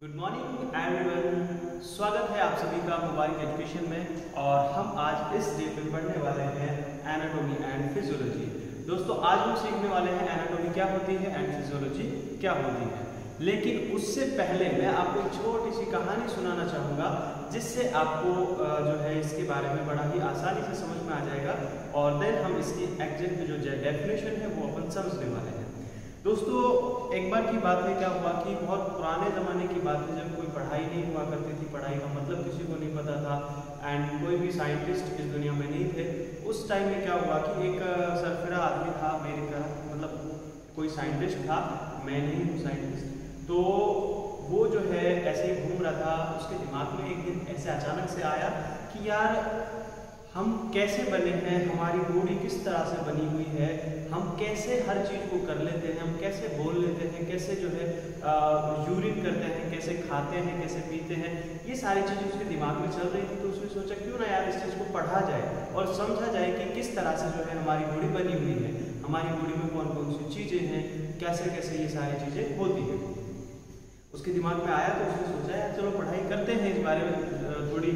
Good morning everyone, स्वागत है आप सभी का मुबारक एजुकेशन में। और हम आज इस डे पे पढ़ने वाले हैं एनाटॉमी एंड फिजियोलॉजी। दोस्तों, आज हम सीखने वाले हैं एनाटॉमी क्या होती है एंड फिजियोलॉजी क्या होती है। लेकिन उससे पहले मैं आपको एक छोटी सी कहानी सुनाना चाहूँगा, जिससे आपको जो है इसके बारे में बड़ा ही आसानी से समझ में आ जाएगा और देन हम इसकी एग्जैक्ट जो डेफिनेशन है वो अपन समझने वाले हैं। दोस्तों, एक बार की बात है, क्या हुआ कि बहुत पुराने ज़माने की बात है, जब कोई पढ़ाई नहीं हुआ करती थी, पढ़ाई का मतलब किसी को नहीं पता था एंड कोई भी साइंटिस्ट इस दुनिया में नहीं थे। उस टाइम में क्या हुआ कि एक सरफिरा आदमी था अमेरिका, मतलब कोई साइंटिस्ट था, मैं नहीं हूँ साइंटिस्ट। तो वो जो है ऐसे ही घूम रहा था, उसके दिमाग में एक दिन ऐसे अचानक से आया कि यार हम कैसे बने हैं, हमारी बॉडी किस तरह से बनी हुई है, हम कैसे हर चीज़ को कर लेते हैं, हम कैसे बोल लेते हैं, कैसे जो है यूरिन करते हैं, कैसे खाते हैं, कैसे पीते हैं, ये सारी चीज़ें उसके दिमाग में चल रही थी। तो उसने सोचा क्यों ना यार इस चीज़ को पढ़ा जाए और समझा जाए कि किस तरह से जो है हमारी बॉडी बनी हुई है, हमारी बॉडी में कौन कौन सी चीज़ें हैं, कैसे कैसे ये सारी चीज़ें होती हैं। उसके दिमाग में आया तो उसने सोचा यार चलो पढ़ाई करते हैं, इस बारे में थोड़ी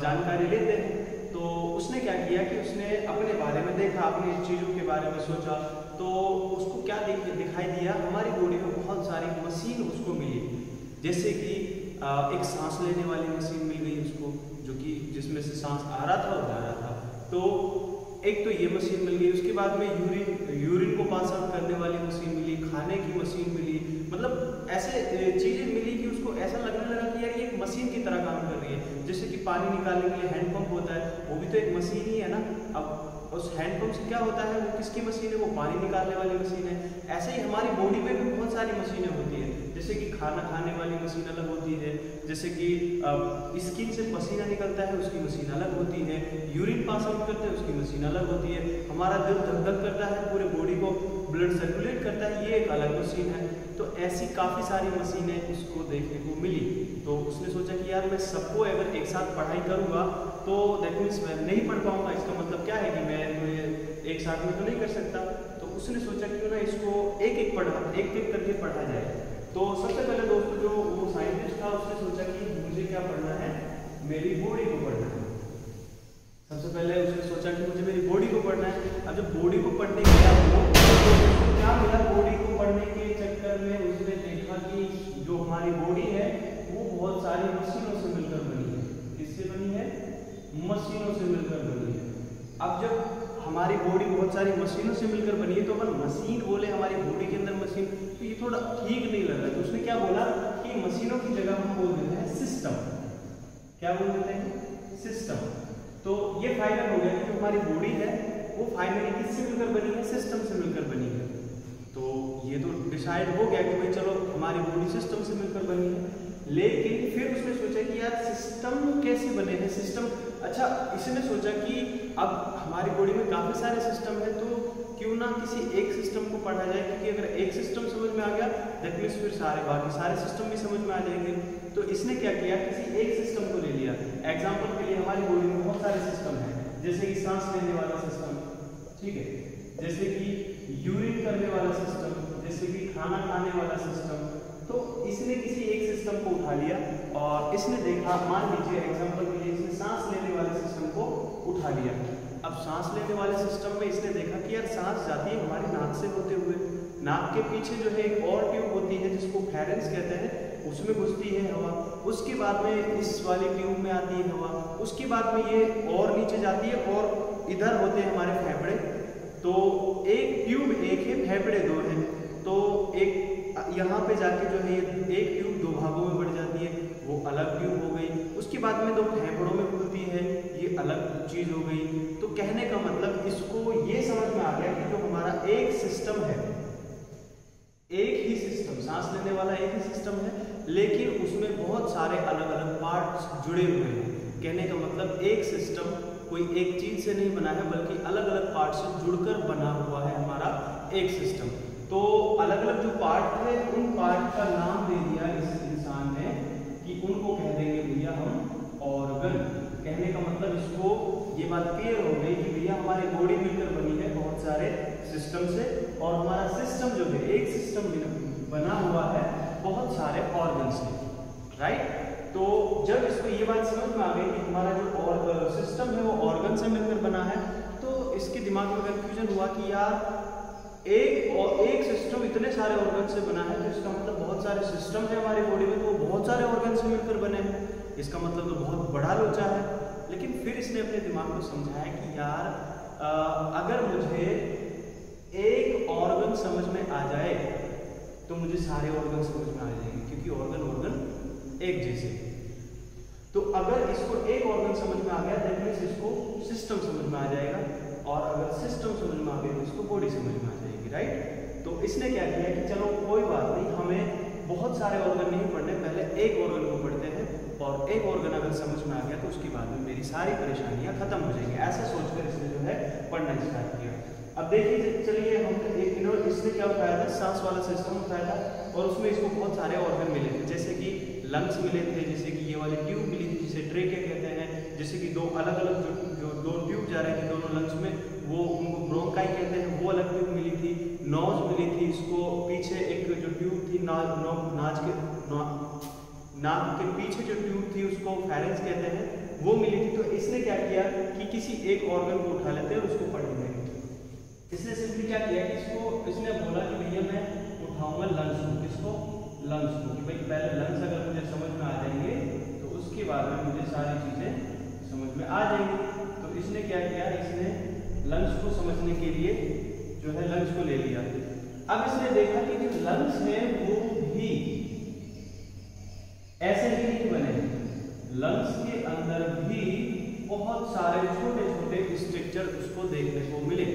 जानकारी लेते हैं। तो उसने क्या किया कि उसने अपने बारे में देखा, अपनी चीज़ों के बारे में सोचा, तो उसको क्या दिखाई दिया, हमारी बॉडी में बहुत सारी मशीन उसको मिली। जैसे कि एक सांस लेने वाली मशीन मिल गई उसको, जो कि जिसमें से सांस आ रहा था और जा रहा था। तो एक तो ये मशीन मिल गई, उसके बाद में यूरिन को पास आउट करने वाली मशीन मिली, खाने की मशीन मिली, मतलब ऐसे चीज़ें मिली कि उसको ऐसा लगने लगा कि यार ये एक मशीन की तरह काम कर रही है। जैसे कि पानी निकालने के लिए हैंडपंप होता है, वो भी तो एक मशीन ही है ना। अब उस हैंडपंप से क्या होता है, वो किसकी मशीन है, वो पानी निकालने वाली मशीन है। ऐसे ही हमारी बॉडी में भी बहुत सारी मशीनें होती हैं, जैसे कि खाना खाने वाली मशीन अलग होती है, जैसे कि स्किन से पसीना निकलता है उसकी मशीन अलग होती है, यूरिन पास आउट करते हैं उसकी मशीन अलग होती है, हमारा दिल धक धक करता है, पूरे बॉडी को ब्लड सर्कुलेट करता है, ये एक अलग मशीन है। तो ऐसी काफ़ी सारी मशीनें उसको देखने को मिली। तो उसने सोचा कि यार मैं सबको अगर एक साथ पढ़ाई करूँगा तो दैट मीन्स मैं नहीं पढ़ पाऊँगा, इसका मतलब क्या है कि मैं तो एक साथ में तो नहीं कर सकता। तो उसने सोचा क्यों ना इसको एक एक करके पढ़ा जाए। तो सबसे पहले दोस्तों जो वो साइंटिस्ट था उसने सोचा कि मुझे क्या पढ़ना है, मेरी बॉडी को पढ़ना है। सबसे पहले उसने सोचा कि मुझे मेरी बॉडी को पढ़ना है। अब जब बॉडी को पढ़ने के क्या मिला, बॉडी को पढ़ने के चक्कर में उसने देखा कि जो हमारी बॉडी है वो बहुत सारी मशीनों से मिलकर बनी है। किससे बनी है? मशीनों से मिलकर बनी है। अब जब हमारी बॉडी बहुत सारी मशीनों से मिलकर बनी है तो अपन मशीन बोले हमारी बॉडी के अंदर मशीन, तो ये थोड़ा ठीक नहीं लग रहा है। तो उसने क्या बोला कि मशीनों की जगह हम बोल देते हैं सिस्टम। क्या बोल देते हैं? सिस्टम। तो ये फाइनल हो गया कि जो हमारी बॉडी है वो फाइनली किससे मिलकर बनी है? सिस्टम से मिलकर बनी है। तो ये तो डिसाइड हो गया कि भाई चलो हमारी बॉडी सिस्टम से मिलकर बनी है। लेकिन फिर उसने सोचा कि यार सिस्टम कैसे बने हैं, सिस्टम। अच्छा, इसने सोचा कि अब हमारी बॉडी में काफ़ी सारे सिस्टम है, तो क्यों ना किसी एक सिस्टम को पढ़ा जाए, क्योंकि अगर एक सिस्टम समझ में आ गया दैट मीन्स फिर बाकी सारे सिस्टम भी समझ में आ जाएंगे। तो इसने क्या किया, किसी एक सिस्टम को ले लिया। एग्जाम्पल के लिए हमारी बॉडी में बहुत सारे सिस्टम हैं, जैसे कि सांस लेने वाला सिस्टम, ठीक है, जैसे कि यूरिन करने वाला सिस्टम, जैसे कि खाना खाने वाला सिस्टम। तो इसने किसी एक सिस्टम को उठा लिया और इसने देखा, मान लीजिए एग्जाम्पल के लिए इसने सांस लेने वाले सिस्टम को उठा लिया। अब सांस लेने वाले सिस्टम में इसने देखा कि यार सांस जाती है हमारी नाक से होते हुए, नाक के पीछे जो है एक और ट्यूब होती है जिसको फेरेंक्स कहते हैं, उसमें घुसती है हवा, उसके बाद में इस वाली ट्यूब में आती है हवा, उसके बाद में ये और नीचे जाती है और इधर होते हैं हमारे फेफड़े। तो एक ट्यूब एक है, फेफड़े दो हैं, तो एक यहाँ पे जाके जो है एक ट्यूब दो भागों में बढ़ जाती है, वो अलग ट्यूब हो गई। उसके बाद में दो फेफड़ों में खुलती है, ये अलग चीज़ हो गई। तो कहने का मतलब इसको ये समझ में आ गया कि जो हमारा एक सिस्टम है, एक ही सिस्टम, सांस लेने वाला एक ही सिस्टम है, लेकिन उसमें बहुत सारे अलग अलग पार्ट्स जुड़े हुए हैं। कहने का मतलब एक सिस्टम कोई एक चीज से नहीं बना है, बल्कि अलग अलग पार्ट से जुड़कर बना हुआ है हमारा एक सिस्टम। तो अलग अलग जो पार्ट है उन पार्ट का नाम दे दिया इस इंसान ने कि उनको कह देंगे भैया हम ऑर्गन। कहने का मतलब इसको ये बात क्लियर हो गई कि भैया हमारी बॉडी मिलकर बनी है बहुत सारे सिस्टम से, और हमारा सिस्टम जो है एक सिस्टम बना हुआ है बहुत सारे ऑर्गन से। राइट। तो जब इसको ये बात समझ में आ गई कि हमारा जो सिस्टम है वो ऑर्गन से मिलकर बना है, तो इसके दिमाग में कंफ्यूजन हुआ कि यार एक सिस्टम इतने सारे ऑर्गन से बना है, तो इसका मतलब बहुत सारे सिस्टम है हमारी बॉडी में, तो वो बहुत सारे ऑर्गन से मिलकर बने हैं, इसका मतलब तो बहुत बड़ा लोचा है। लेकिन फिर इसने अपने दिमाग को समझाया कि यार अगर मुझे एक ऑर्गन समझ में आ जाए तो मुझे सारे ऑर्गन समझ में आ जाएंगे, क्योंकि ऑर्गन एक जैसे। तो अगर इसको एक ऑर्गन समझ में आ गया, दैट मींस इसको सिस्टम समझ में आ जाएगा, और अगर सिस्टम समझ में आ गई तो इसको बॉडी समझ में आ जाएगी, राइट। तो इसने क्या किया कि चलो कोई बात नहीं, हमें बहुत सारे ऑर्गन नहीं पढ़ने, पहले एक ऑर्गन को पढ़ते हैं, और एक ऑर्गन अगर समझ में आ गया तो उसके बाद में मेरी सारी परेशानियां खत्म हो जाएंगी, ऐसा सोचकर इसने जो है पढ़ना स्टार्ट किया। अब देखिए, चलिए हम इसने क्या उठाया था, सांस वाला सिस्टम उठाया था, और उसमें इसको बहुत सारे ऑर्गन मिले थे, जैसे कि लंग्स मिले थे, जैसे कि ये वाली ट्यूब मिली थी जिसे ट्रेके कहते हैं, जैसे कि दो अलग अलग जो दो ट्यूब जा रही थी दोनों लंग्स में, वो उनको ब्रोंकाई कहते हैं, वो अलग ट्यूब मिली थी। नोज मिली थी इसको, पीछे एक जो ट्यूब थी नाक के पीछे जो ट्यूब थी उसको फेरेंस कहते हैं, वो मिली थी। तो इसने क्या किया कि किसी एक ऑर्गन को उठा लेते हैं और उसको पढ़ेंगे। इसने सिंपली क्या किया कि इसने बोला कि भैया मैं उठाऊंगा लंग्स को, किसको, लंग्स को, कि भाई पहले लंग्स अगर मुझे समझ में आ जाएंगे तो उसके बाद में मुझे सारी चीजें समझ में आ जाएंगी। तो इसने क्या किया, इसने लंग्स को समझने के लिए जो है लंग्स को ले लिया। अब इसने देखा कि जो लंग्स है वो भी ऐसे ही नहीं बने, लंग्स के अंदर भी बहुत सारे छोटे छोटे स्ट्रक्चर उसको देखने को मिले,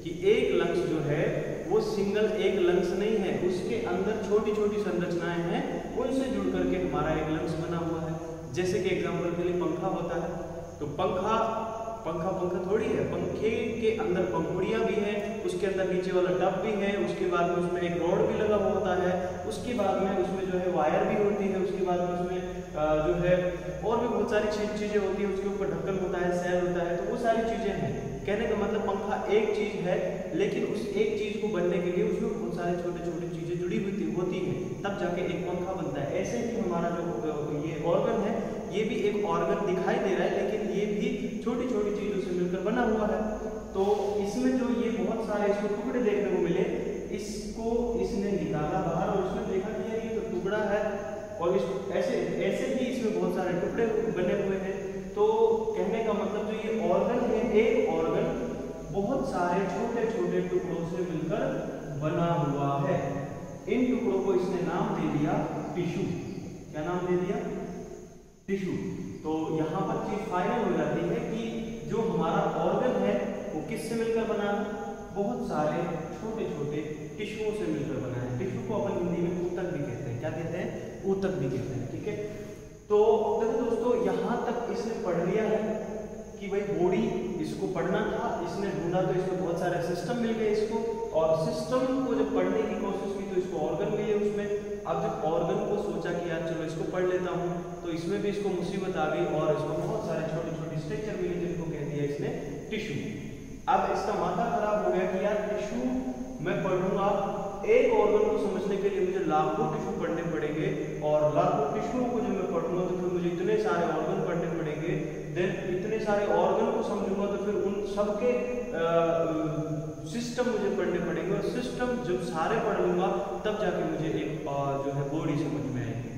कि एक लंग्स जो है वो सिंगल एक लंग्स नहीं है, उसके अंदर छोटी छोटी संरचनाएं हैं, उनसे जुड़ करके हमारा एक लंग्स बना हुआ है। जैसे कि एग्जांपल के लिए पंखा होता है, तो पंखा थोड़ी है, पंखे के अंदर पंखुड़ियां भी हैं, उसके अंदर नीचे वाला टब भी है, उसके बाद में उसमें एक रॉड भी लगा हुआ होता है, उसके बाद में उसमें जो है वायर भी होती है, उसके बाद में उसमें जो है और भी बहुत सारी चीजें होती है, उसके ऊपर ढक्कन होता है, सैल होता है, तो वो सारी चीजें हैं। कहने का मतलब पंखा एक चीज है, लेकिन उस एक चीज को बनने के लिए उसमें बहुत सारे छोटे छोटे चीजें जुड़ी हुई होती हैं, तब जाके एक पंखा बनता है। ऐसे ही हमारा जो ये ऑर्गन है, ये भी एक ऑर्गन दिखाई दे रहा है, लेकिन ये भी छोटी छोटी चीजों से मिलकर बना हुआ है। तो इसमें जो ये बहुत सारे इसको टुकड़े देखने को मिले, इसको इसने निकाला बाहर और उसने देखा कि यार ये तो टुकड़ा है, और ऐसे ही इसमें बहुत सारे टुकड़े बने हुए हैं। तो कहने का मतलब जो ये ऑर्गन है, एक ऑर्गन बहुत सारे छोटे छोटे टुकड़ों से मिलकर बना हुआ है। इन टुकड़ों को इसने नाम दे दिया टिश्यू। क्या नाम दे दिया? टिश्यू। तो यहाँ पर चीज फाइनल हो जाती है कि जो हमारा ऑर्गन है वो किससे मिलकर बना है? बहुत सारे छोटे छोटे टिश्यूओं से मिलकर बना है। टिश्यू को अपन हिंदी में ऊतक भी कहते हैं। क्या कहते हैं? ऊतक भी कहते हैं। ठीक है, तो देखो दोस्तों, यहाँ तक इसने पढ़ लिया है कि भाई बॉडी इसको पढ़ना था, इसने ढूंढा तो इसमें बहुत सारे सिस्टम मिल गए इसको, और सिस्टम को जब पढ़ने की कोशिश की तो इसको ऑर्गन मिले उसमें। अब जब ऑर्गन को सोचा कि यार चलो इसको पढ़ लेता हूँ, तो इसमें भी इसको मुसीबत आ गई और इसको बहुत सारे छोटे छोटे स्ट्रक्चर मिले जिनको कह दिया इसने टिश्यू। अब इसका माथा खराब हो गया कि यार टिश्यू मैं पढ़ूंगा, एक ऑर्गन को समझने के लिए मुझे लाखों टिश्यू पढ़ने पड़ेंगे, और लाखों टिश्यू को जब मैं पढ़ूंगा तो फिर मुझे इतने सारे ऑर्गन पढ़ने पड़ेंगे, देन इतने सारे ऑर्गन को समझूंगा तो फिर उन सबके सिस्टम मुझे पढ़ने पड़ेंगे, और सिस्टम जब सारे पढ़ लूंगा तब जाके मुझे एक जो है बॉडी समझ में आएगी।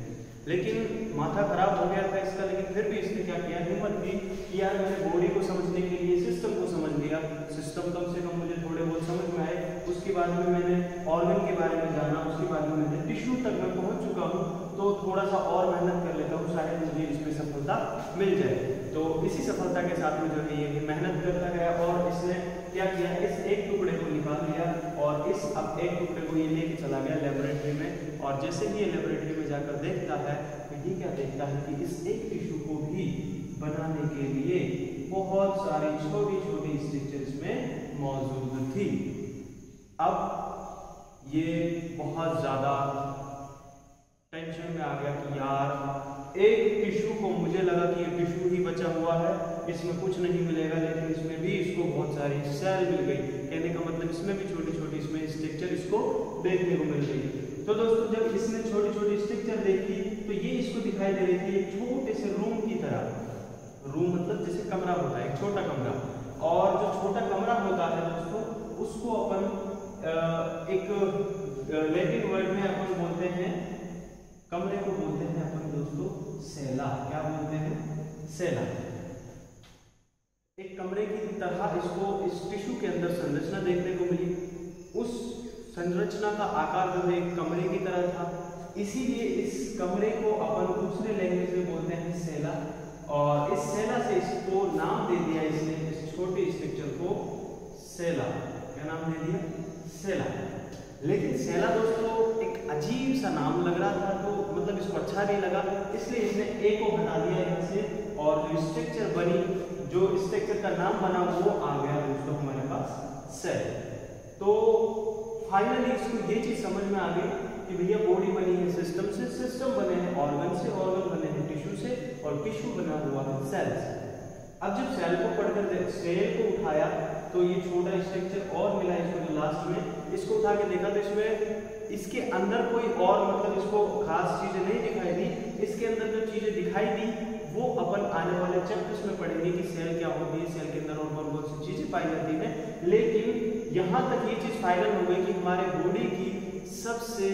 लेकिन माथा खराब हो गया था इसका, लेकिन फिर भी इसने क्या किया, हिम्मत की कि यार मैंने बॉडी को समझने के लिए सिस्टम को समझ लिया, सिस्टम कम से कम मुझे थोड़े बहुत समझ में आए, उसके बाद में मैंने ऑर्गन के बारे में जाना, उसके बाद में मैंने टिश्यू तक मैं पहुंच चुका हूँ, तो थोड़ा सा और मेहनत कर लेता हूँ, शायद मुझे इसमें सफलता मिल जाए। तो इसी सफलता के साथ में जो है ये मेहनत करता गया, और इसने क्या किया, इस एक टुकड़े को निकाल लिया और इस अब एक टुकड़े को ये लेके चला गया लेबोरेटरी में, और जैसे ही ये लेबोरेटरी में जाकर देखता है तो ये क्या देखता है कि इस एक टिश्यू को भी बनाने के लिए बहुत सारी छोटी छोटी स्ट्रक्चर्स में मौजूद थी। अब ये बहुत ज्यादा टेंशन में आ गया कि यार एक टिश्यू को, मुझे लगा कि ये टिश्यू ही बचा हुआ है, इसमें कुछ नहीं मिलेगा, लेकिन इसमें भी इसको बहुत सारी सेल मिल गई। कहने का मतलब इसमें भी छोटी छोटी इसमें स्ट्रक्चर इसको देखने को मिल गई। तो दोस्तों, जब इसने छोटी छोटी स्ट्रक्चर देखी तो ये इसको दिखाई दिखाई दे रही थी एक छोटे से रूम की तरह। रूम मतलब जैसे कमरा होता है, एक छोटा कमरा, और जो छोटा कमरा होता है दोस्तों उसको अपन एक लैटिन वर्ड में अपन बोलते हैं, कमरे को बोलते हैं अपन दोस्तों सेला। क्या बोलते हैं? सेला। एक कमरे की तरह इसको इस टिश्यू के अंदर संरचना देखने को मिली। उस संरचना का आकार जो है एक कमरे की तरह था, इसीलिए इस कमरे को अपन दूसरे लैंग्वेज में बोलते हैं सेला, और इस सेला से इसको नाम दे दिया इसने, इस छोटे स्ट्रक्चर को सेला। क्या नाम दे दिया? सेला। लेकिन सेला दोस्तों एक अजीब सा नाम लग रहा था, तो मतलब इसको अच्छा नहीं लगा, इसलिए इसने ए को हटा दिया यहाँ से, और जो स्ट्रक्चर बनी, जो स्ट्रक्चर का नाम बना वो आ गया दोस्तों हमारे पास सेल। तो फाइनली इसको ये चीज समझ में आ गई कि भैया बॉडी बनी है सिस्टम से, सिस्टम बने हैं ऑर्गन से, ऑर्गन बने हैं टिश्यू से, और टिश्यू बना हुआ है सेल से। अब जब सेल को पढ़कर सेल को उठाया तो ये छोटा स्ट्रक्चर और मिला इसको, जो लास्ट में इसको उठा के देखा तो इसमें इसके अंदर कोई और मतलब इसको खास चीजें नहीं दिखाई दी। इसके अंदर जो चीजें दिखाई दी वो अपन आने वाले चैप्टर्स में पढ़ेंगे कि सेल क्या होती है, सेल के अंदर और कौन कौन सी चीजें पाई जाती है। लेकिन यहाँ तक ये चीज फाइनल हो गई कि हमारे बॉडी की सबसे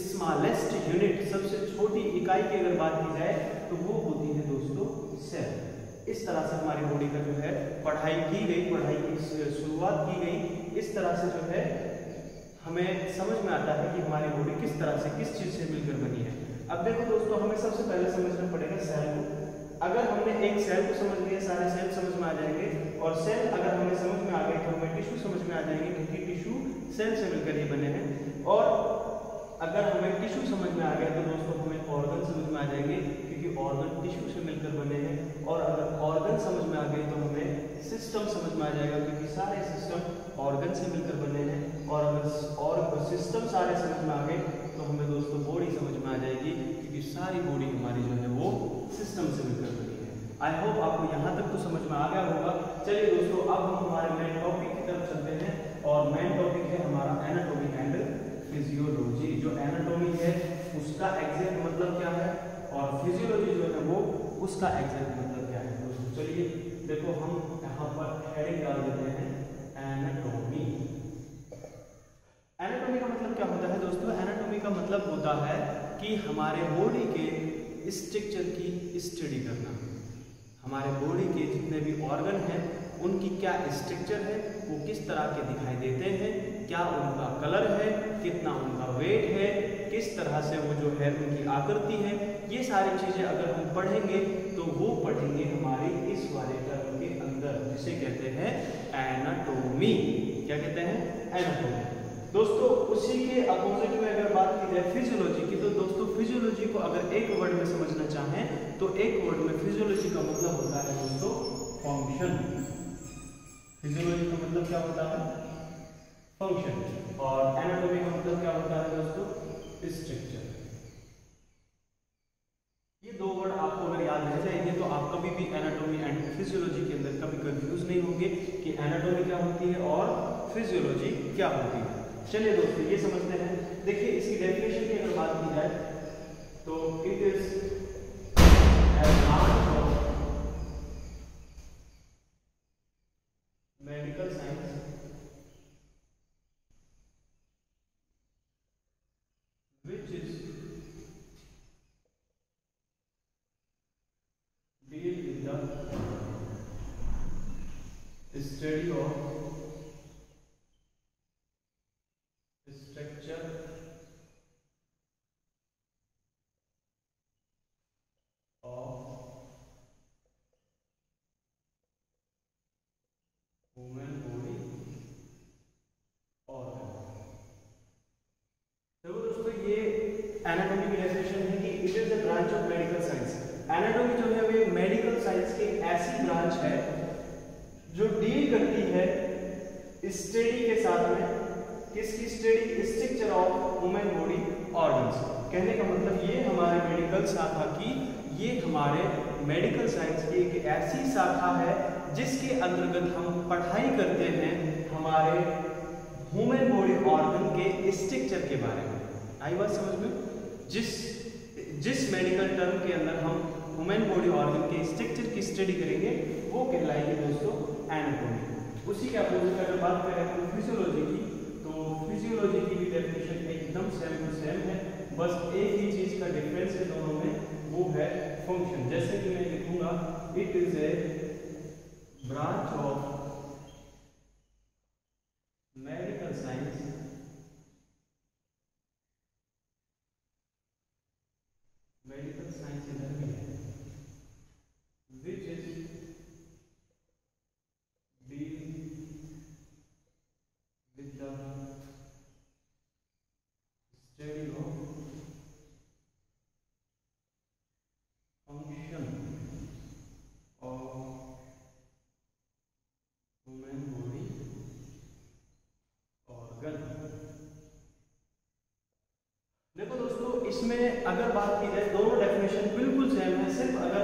स्मॉलेस्ट यूनिट, सबसे छोटी इकाई की अगर बात की जाए तो वो होती है दोस्तों सेल। इस तरह से हमारी बॉडी का जो है पढ़ाई की गई, पढ़ाई की शुरुआत की गई। इस तरह से जो है हमें समझ में आता है कि हमारी बॉडी किस तरह से, किस चीज से मिलकर बनी है। अब देखो दोस्तों, हमें सबसे पहले समझना पड़ेगा सेल को। अगर हमने एक सेल को समझ लिया, सारे सेल समझ में आ जाएंगे, और सेल अगर हमें समझ में आ गए तो हमें टिश्यू समझ में आ जाएंगे, क्योंकि टिश्यू सेल से मिलकर ही बने हैं। और अगर हमें टिश्यू समझ में आ गया तो दोस्तों हमें ऑर्गन समझ में आ जाएंगे, क्योंकि ऑर्गन टिश्यू से मिलकर बने हैं। और अगर ऑर्गन समझ में आ गए तो हमें सिस्टम समझ में आ जाएगा, क्योंकि सारे सिस्टम ऑर्गन से मिलकर बने हैं। और अगर सिस्टम सारे समझ में आ गए तो हमें दोस्तों बॉडी समझ में आ जाएगी, क्योंकि सारी बॉडी हमारी जो है वो सिस्टम से मिलकर बनी है। आई होप आपको यहाँ तक तो समझ में आ गया होगा। चलिए दोस्तों, अब हम हमारे मेन टॉपिक की तरफ चलते हैं, और मेन टॉपिक है हमारा एनाटॉमी एंड फिजियोलॉजी। जो एनाटॉमी है उसका एग्जैक्ट मतलब क्या है, और फिजियोलॉजी जो है वो उसका एग्जैक्ट मतलब क्या है। दोस्तों चलिए देखो, हम यहाँ पर हेडिंग डाल देते हैं एनाटॉमी। एनाटॉमी का मतलब क्या होता है दोस्तों? एनाटॉमी का मतलब होता है कि हमारे बॉडी के स्ट्रक्चर की स्टडी करना। हमारे बॉडी के जितने भी ऑर्गन हैं उनकी क्या स्ट्रक्चर है, वो किस तरह के दिखाई देते हैं, क्या उनका कलर है, कितना उनका वेट है, किस तरह से वो जो है उनकी आकृति है, ये सारी चीजें अगर हम पढ़ेंगे तो वो पढ़ेंगे हमारे इस वाले टर्म के अंदर, जिसे कहते हैं एनाटॉमी। क्या कहते हैं? एनाटॉमी। दोस्तों उसी के अपोजिट में अगर बात की जाए फिजियोलॉजी की, तो दोस्तों फिजियोलॉजी को अगर एक वर्ड में समझना चाहें तो एक वर्ड में फिजियोलॉजी का मतलब होता है दोस्तों फंक्शन। फिजियोलॉजी का मतलब क्या होता है? फंक्शन। और एनाटॉमी का मतलब क्या होता है दोस्तों? स्ट्रक्चर। ये दो वर्ड आपको अगर याद रह जाएंगे तो आप कभी भी एनाटॉमी एंड फिजियोलॉजी के अंदर कभी कंफ्यूज नहीं होंगे कि एनाटॉमी क्या होती है और फिजियोलॉजी क्या होती है। चलिए दोस्तों ये समझते हैं। देखिए इसकी डेफिनेशन की अगर बात की जाए तो it is branch of medical science which is deal with the study of structure of human body organ। देखो दोस्तों ये एनाटॉमी की डेफिनेशन है कि it is a branch of medical science. Anatomy जो है वो मेडिकल साइंस की ऐसी ब्रांच है जो डील करती है स्टडी के साथ में, किसकी study? Structure of human body organs. कहने का मतलब ये हमारे मेडिकल शाखा की, ये हमारे मेडिकल साइंस की एक ऐसी शाखा है जिसके अंतर्गत हम पढ़ाई करते हैं हमारे ह्यूमन बॉडी ऑर्गन के स्ट्रक्चर के बारे में। आई बात समझ में? जिस मेडिकल टर्म के अंदर हम ह्यूमन बॉडी ऑर्गन के स्ट्रक्चर की स्टडी करेंगे वो कहलाएगी दोस्तों एनाटॉमी। उसी के अपोजिट अगर बात करें तो फिजियोलॉजी की, तो फिजियोलॉजी की भी डेफिनेशन एकदम सेम टू सेम है, बस एक ही चीज का डिफरेंस है दोनों में, वो है फंक्शन। जैसे कि मैं लिखूंगा it is a branch of medical science which is deal with the study of function of human body organ। देखो दोस्तों, इसमें अगर बात की जाए दोनों डेफिनेशन बिल्कुल सेम है, सिर्फ अगर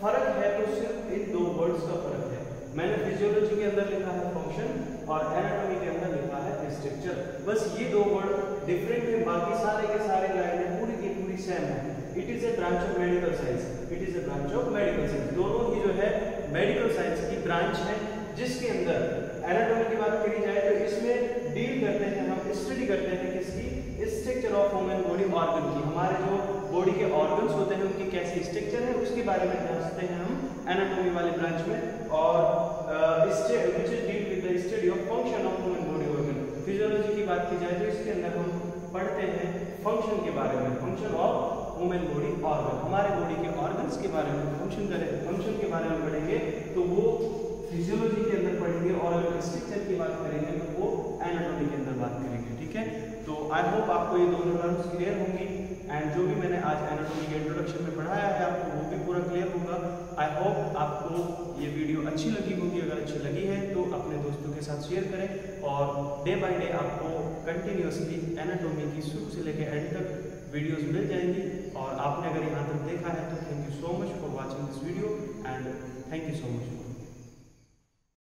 फर्क है तो सिर्फ इन दो वर्ड्स का फर्क है। मैंने फिजियोलॉजी के अंदर लिखा है फंक्शन और एनाटॉमी के अंदर लिखा है स्ट्रक्चर, बस ये दो वर्ड डिफरेंट है, बाकी सारे के सारे लाइनें पूरी की पूरी सेम है। It is a branch of medical science, it is a branch of medical science, दोनों ही जो है मेडिकल साइंस की ब्रांच है, जिसके अंदर एनाटॉमी की बात करी जाए तो इसमें डील करते हैं हम, स्टडी करते हैं किसकी, structure of human body organ की। हमारे जो बॉडी के ऑर्गन्स होते हैं उनकी कैसी स्ट्रक्चर है उसके बारे में जानते हैं हम एनाटॉमी वाले ब्रांच में। और which is deal with the study of function of human body organ। Physiology की बात की जाए तो इसके अंदर हम पढ़ते हैं फंक्शन के बारे में, function of human body organ, हमारे बॉडी के ऑर्गन्स के बारे में फंक्शन के बारे में पढ़ेंगे तो वो फिजियोलॉजी के अंदर पढ़ेंगे, और अगर स्ट्रक्चर की बात करेंगे तो वो एनाटॉमी के अंदर बात करेंगे। ठीक है, तो आई होप आपको ये दोनों टर्म्स क्लियर होंगी, एंड जो भी मैंने आज एनाटॉमी के इंट्रोडक्शन में पढ़ाया है आपको वो भी पूरा क्लियर होगा। आई होप आपको ये वीडियो अच्छी लगी होगी, अगर अच्छी लगी है तो अपने दोस्तों के साथ शेयर करें, और डे बाय डे आपको कंटिन्यूसली एनाटॉमी की शुरू से लेकर एंड तक वीडियोस मिल जाएंगी। और आपने अगर यहाँ तक देखा है तो thank you so much for watching this video and thank you so much.